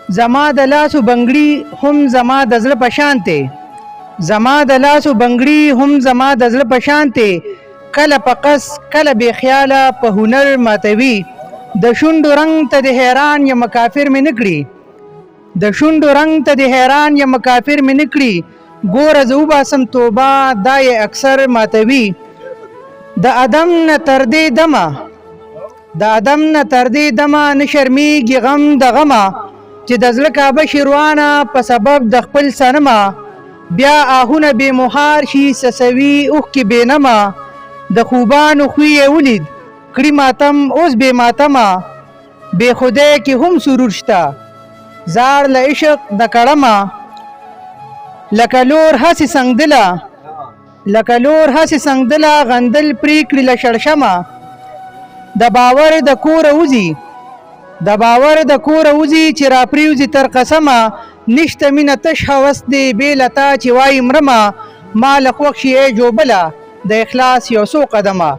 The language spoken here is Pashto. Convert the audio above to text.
زما د لاسو بنګړي هم زما د زړه په شان دی، زما د لاسو بنګړي هم زما د زړه په شان دی، کله په قص کله بې خیاله په هنر ماتوي، د شونډو رنګ ته د حیران یم کافر مې نه کړي، د شونډو رنګ ته د حیران یم کافر مې نه کړي، ګوره زه وباسم توبه دا یې اکثر ماتوي، د ادم نه تر دې دمه د ادم نه تر دې دمه نه شرمېږي غم د غمه، چې د زړه کعبه شیروانه په سبب د خپل صنمه، بیا آهونه بې مهار شي سسوي اوښکې بې نمه، د خوبانو خوی یې ولید کړي ماتم اوس بې ماتمه، بې خدای کې هم سرور شته زار له عشق د کړمه، لکه لور هسې سنګدله لکه لور هسې سنګدله غندل پرې کړي له شړشمه، د باور د کوره وځي د باور د کوره وځي چې را پرېوځي تر قسمه، نشته مینه تش هوس دی بې له تا چې وایي مرمه، ما له خوښ شي ای جوبله د اخلاص یو څو قدمه.